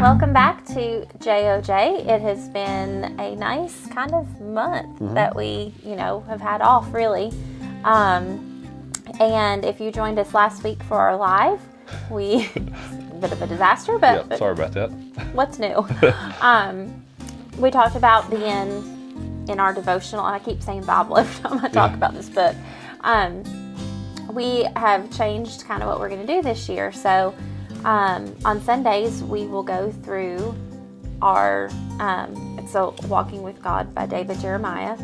Welcome back to JOJ. It has been a nice kind of month that we, have had off really. And if you joined us last week for our live, a bit of a disaster, but sorry about that. What's new? We talked about being in our devotional, and I keep saying Bible every time I talk about this book. We have changed kind of what we're going to do this year. So on Sundays, we will go through our Walking with God by David Jeremiah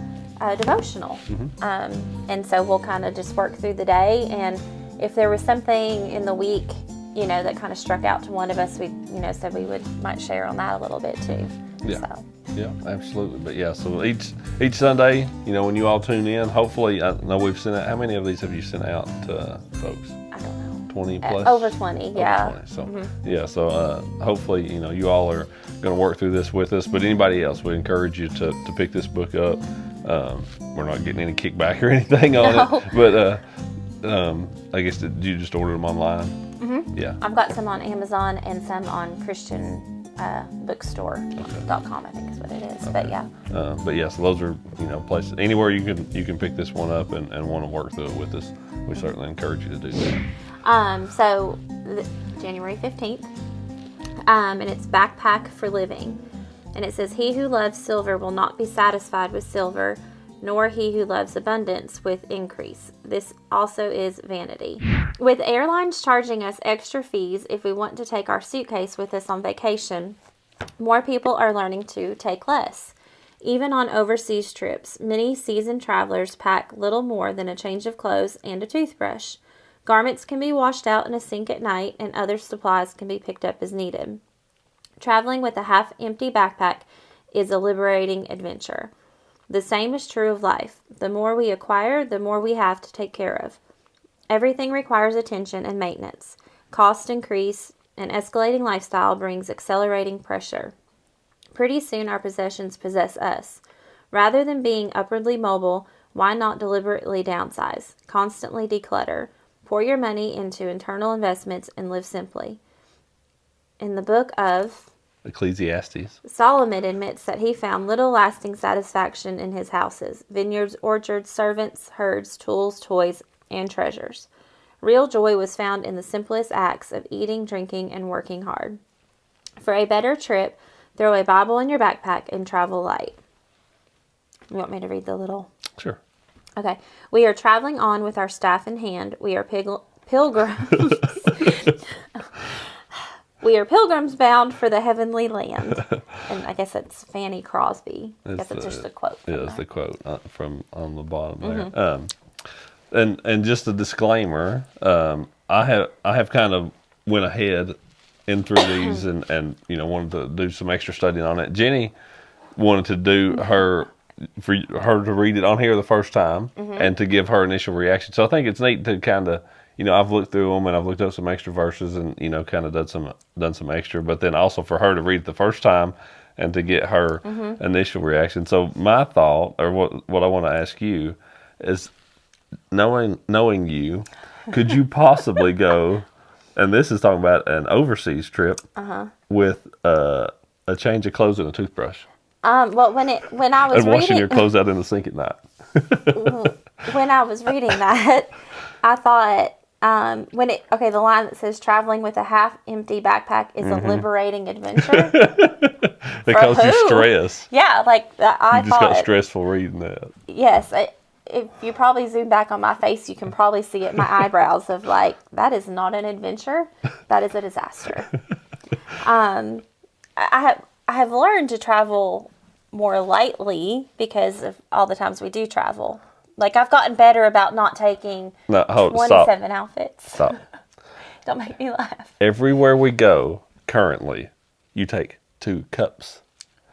devotional. And so we'll kind of just work through the day. And if there was something in the week, that kind of struck out to one of us, we, said we might share on that a little bit too. Yeah. So. Yeah, absolutely. But so each Sunday, when you all tune in, hopefully, I know we've sent out, how many of these have you sent out to folks? I don't know. 20 plus? Over 20, yeah. Over 20. So, hopefully, you all are going to work through this with us. But anybody else, we encourage you to pick this book up. We're not getting any kickback or anything on it. But I guess, did you just order them online? Yeah. I've got some on Amazon and some on Christian bookstore.com, I think is what it is. Okay. But so those are places anywhere you can pick this one up and want to work through it with us. We certainly encourage you to do that. So January 15th, and it's Backpack for Living, and it says, "He who loves silver will not be satisfied with silver, nor he who loves abundance with increase. This also is vanity." With airlines charging us extra fees if we want to take our suitcase with us on vacation, more people are learning to take less. Even on overseas trips, many seasoned travelers pack little more than a change of clothes and a toothbrush. Garments can be washed out in a sink at night, and other supplies can be picked up as needed. Traveling with a half-empty backpack is a liberating adventure. The same is true of life. The more we acquire, the more we have to take care of. Everything requires attention and maintenance. Costs increase, and escalating lifestyle brings accelerating pressure. Pretty soon our possessions possess us. Rather than being upwardly mobile, why not deliberately downsize? Constantly declutter. Pour your money into internal investments and live simply. In the book of Ecclesiastes, Solomon admits that he found little lasting satisfaction in his houses, vineyards, orchards, servants, herds, tools, toys, and treasures. Real joy was found in the simplest acts of eating, drinking, and working hard. For a better trip, throw a Bible in your backpack and travel light. You want me to read the little? Sure. Okay. We are traveling on with our staff in hand. We are pilgrims. We are pilgrims bound for the heavenly land. And I guess it's Fanny Crosby. I guess it's just a quote. Yeah, it's the quote from on the bottom there. And just a disclaimer, I have kind of went ahead and through these and wanted to do some extra studying on it. Jennie wanted to do for her to read it on here the first time and to give her initial reaction. So I think it's neat to kind of, I've looked through them and I've looked up some extra verses and, kind of done some extra, but then also for her to read it the first time and to get her initial reaction. So my thought, or what I want to ask you is, knowing you, could you possibly go, and this is talking about an overseas trip, with a change of clothes and a toothbrush? Well, when I was and washing your clothes out in the sink at night. When I was reading that, I thought, the line that says traveling with a half-empty backpack is a liberating adventure. It caused you stress. Yeah, I just got stressful reading that. Yes, if you probably zoom back on my face, you can probably see it in my eyebrows of that is not an adventure, that is a disaster. I have learned to travel more lightly because of all the times we do travel. I've gotten better about not taking 27 outfits. Stop. Don't make me laugh. Everywhere we go, currently, you take 2 cups.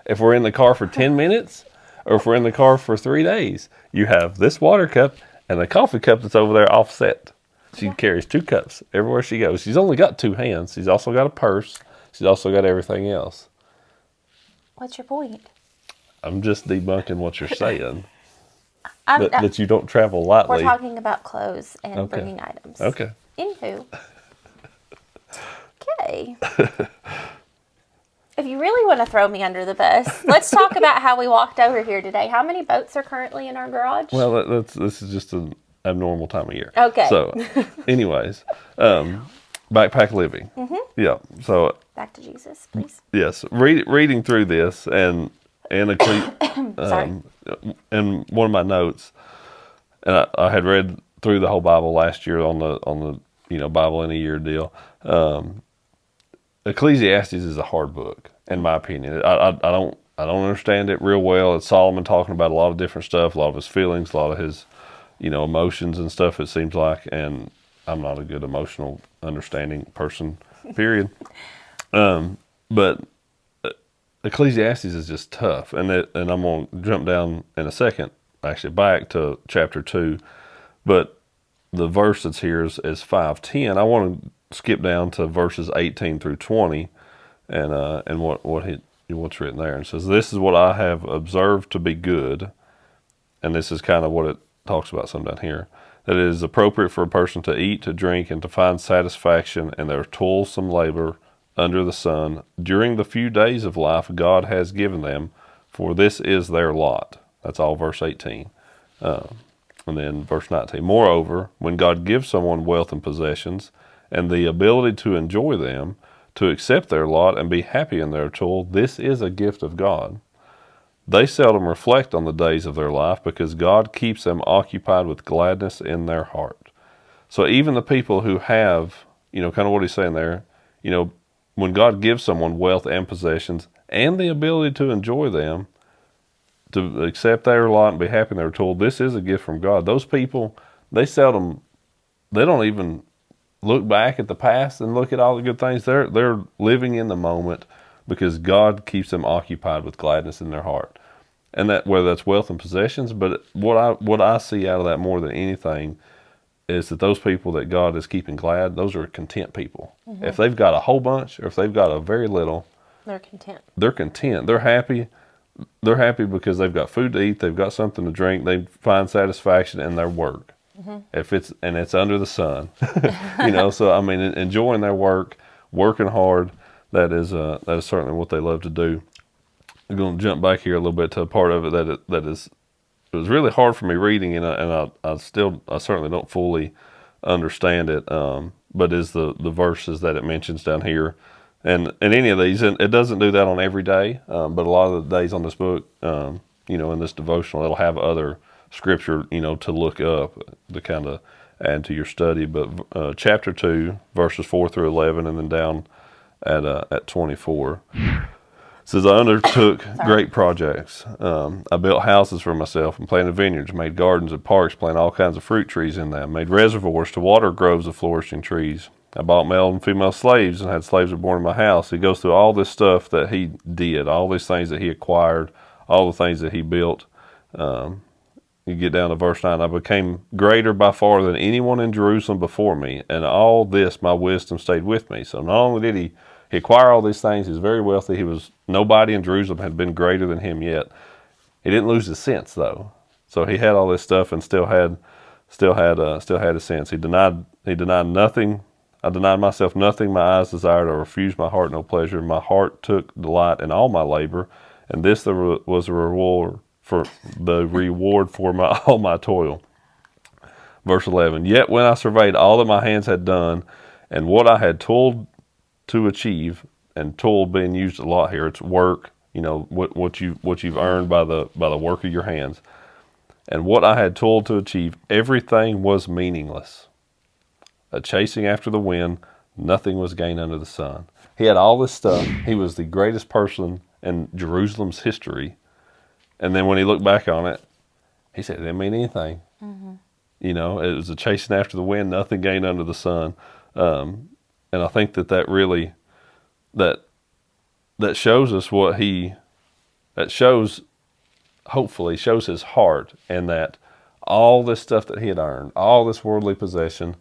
If we're in the car for 10 minutes, or if we're in the car for 3 days, you have this water cup and a coffee cup that's over there offset. She carries 2 cups everywhere she goes. She's only got 2 hands. She's also got a purse. She's also got everything else. What's your point? I'm just debunking what you're saying. That you don't travel lightly. We're talking about clothes and bringing items. Okay. Anywho. Okay. want to throw me under the bus. Let's talk about how we walked over here today. How many boats are currently in our garage? Well, this is just an abnormal time of year. Okay. So, anyways, backpack living. Mm-hmm. Yeah. So back to Jesus, please. Yes, reading through this and in one of my notes, and I had read through the whole Bible last year on the Bible in a year deal. Ecclesiastes is a hard book, in my opinion. I don't understand it real well. It's Solomon talking about a lot of different stuff, a lot of his feelings, a lot of his emotions and stuff. It seems like, and I'm not a good emotional understanding person. Period. But Ecclesiastes is just tough, and I'm going to jump down in a second, actually back to chapter 2, but the verse that's here is 5:10. I want to skip down to verses 18 through 20, and what's written there. It says, "This is what I have observed to be good," and this is kind of what it talks about some down here, "that it is appropriate for a person to eat, to drink, and to find satisfaction in their toilsome labor under the sun during the few days of life God has given them, for this is their lot." That's all verse 18. And then verse 19, "Moreover, when God gives someone wealth and possessions and the ability to enjoy them, to accept their lot and be happy in their toil, this is a gift of God. They seldom reflect on the days of their life because God keeps them occupied with gladness in their heart." So even the people who have, kind of what he's saying there, when God gives someone wealth and possessions and the ability to enjoy them, to accept their lot and be happy in their toil, this is a gift from God. Those people, they don't even look back at the past and look at all the good things. They're living in the moment because God keeps them occupied with gladness in their heart. And that, whether that's wealth and possessions, but what I see out of that more than anything is that those people that God is keeping glad, those are content people. Mm-hmm. If they've got a whole bunch or if they've got a very little, they're content. They're content. They're happy. They're happy because they've got food to eat, they've got something to drink, they find satisfaction in their work. Mm-hmm. It's under the sun. So I mean, enjoying their work, working hard, that is certainly what they love to do. I'm going to jump back here a little bit to a part of it it was really hard for me reading, and I certainly don't fully understand it. But is the verses that it mentions down here, and any of these, and it doesn't do that on every day. But a lot of the days on this book, in this devotional, it'll have other scripture, to look up to kind of add to your study. But chapter 2, verses 4 through 11, and then down at 24. It says, "I undertook great projects. I built houses for myself and planted vineyards, made gardens and parks, planted all kinds of fruit trees in them, made reservoirs to water groves of flourishing trees. I bought male and female slaves and had slaves born in my house." He goes through all this stuff that he did, all these things that he acquired, all the things that he built. You get down to verse 9, "I became greater by far than anyone in Jerusalem before me, and all this my wisdom stayed with me." So not only did he acquire all these things, he was very wealthy. Nobody in Jerusalem had been greater than him yet. He didn't lose his sense though. So he had all this stuff and still had his sense. He denied nothing. "I denied myself nothing my eyes desired. I refused my heart no pleasure. My heart took delight in all my labor, and this was the reward for all my toil." Verse 11, "Yet when I surveyed all that my hands had done, and what I had toiled to achieve," and toil being used a lot here, it's work, what you've earned by the work of your hands, "and what I had toiled to achieve, everything was meaningless. A chasing after the wind, nothing was gained under the sun." He had all this stuff. He was the greatest person in Jerusalem's history. And then when he looked back on it, he said it didn't mean anything. Mm-hmm. It was a chasing after the wind, nothing gained under the sun. And I think that really, that shows us hopefully shows his heart, and that all this stuff that he had earned, all this worldly possession,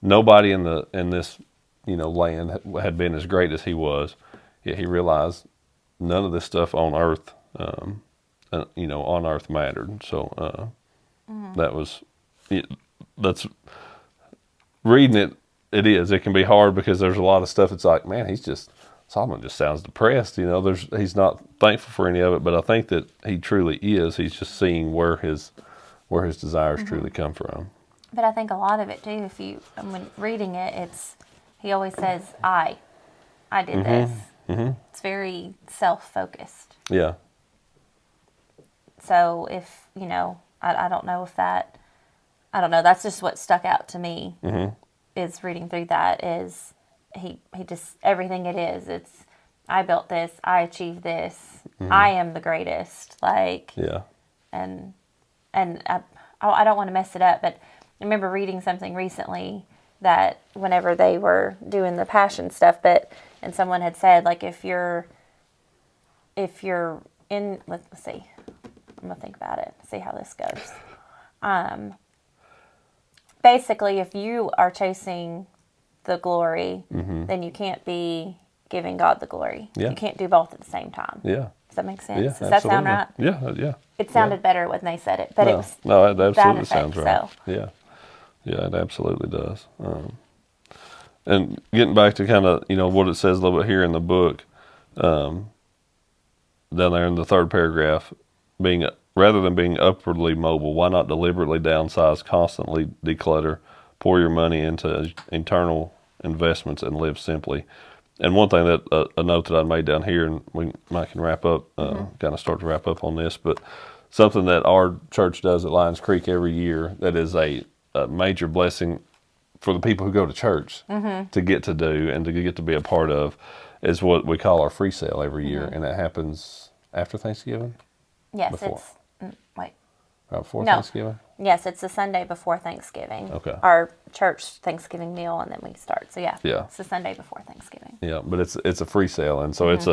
nobody in this land had been as great as he was. Yet he realized none of this stuff on earth, on earth mattered. So that's reading it. It can be hard because there's a lot of stuff that's like, man, he's just Solomon just sounds depressed. He's not thankful for any of it, but I think that he truly is. He's just seeing where his desires truly come from. But I think a lot of it too, when reading it, he always says, I did this. It's very self-focused. Yeah. So if, I don't know if that, I don't know, that's just what stuck out to me is reading through that is he just, everything it is, it's, I built this, I achieved this, I am the greatest, Yeah. and I don't want to mess it up, but I remember reading something recently that whenever they were doing the passion stuff, and someone had said, if you're in, let's see, I'm going to think about it, see how this goes. Basically, if you are chasing the glory, then you can't be giving God the glory. Yeah. You can't do both at the same time. Yeah. Does that make sense? Yeah, Does that sound right? Yeah. It sounded better when they said it, but it was no, it absolutely that sounds effect, right. So. Yeah, it absolutely does. And getting back to kind of what it says a little bit here in the book, down there in the third paragraph, rather than being upwardly mobile, why not deliberately downsize, constantly declutter, pour your money into internal investments, and live simply. And one thing that a note that I made down here, and we might can wrap up, kind of start to wrap up on this, but something that our church does at Lions Creek every year that is a major blessing for the people who go to church to get to do and to get to be a part of is what we call our free sale every year, and it happens after Thanksgiving. Yes, before. it's right before no. Thanksgiving. Yes, it's the Sunday before Thanksgiving. Okay. Our church Thanksgiving meal, and then we start. So yeah, it's the Sunday before Thanksgiving. Yeah, but it's a free sale, and so it's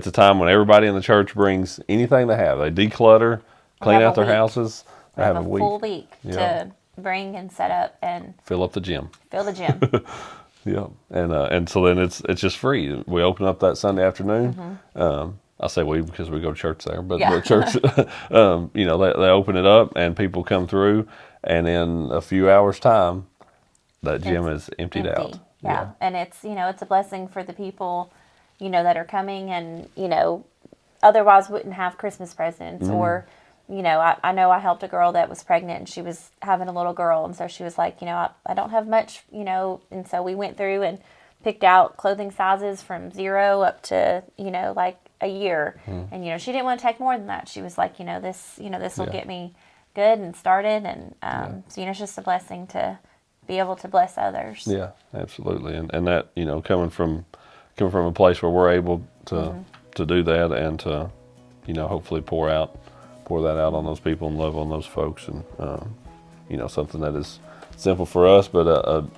a time when everybody in the church brings anything they have. They declutter, clean out their houses. They have a full week to bring and set up and fill up the gym. Yeah, and so then it's just free. We open up that Sunday afternoon. I say we because we go to church there, but the church, they open it up and people come through, and in a few hours' time, that gym is emptied out. Yeah, and it's it's a blessing for the people, that are coming and otherwise wouldn't have Christmas presents or. I know I helped a girl that was pregnant and she was having a little girl. And so she was like, I don't have much, and so we went through and picked out clothing sizes from 0 up to, a year. And, she didn't want to take more than that. She was like, this will get me good and started. And so, it's just a blessing to be able to bless others. Yeah, absolutely. And that, coming from a place where we're able to do that and to, hopefully pour that out on those people and love on those folks, and something that is simple for us, but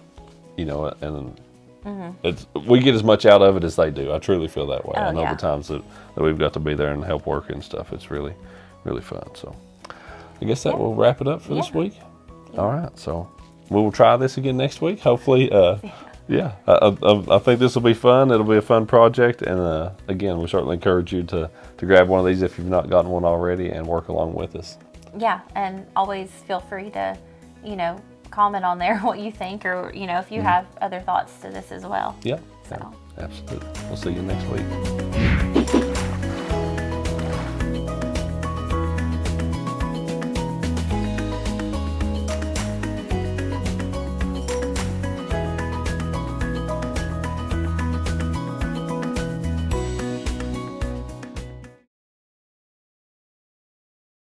we get as much out of it as they do. I truly feel that way. I know the times that we've got to be there and help work and stuff. It's really, really fun. So I guess that will wrap it up for this week. All right, so we will try this again next week. Hopefully, I think this will be fun. It'll be a fun project, and again, we certainly encourage you to grab one of these if you've not gotten one already and work along with us. Yeah, and always feel free to, comment on there what you think, or if you have other thoughts to this as well. Yeah, absolutely. We'll see you next week.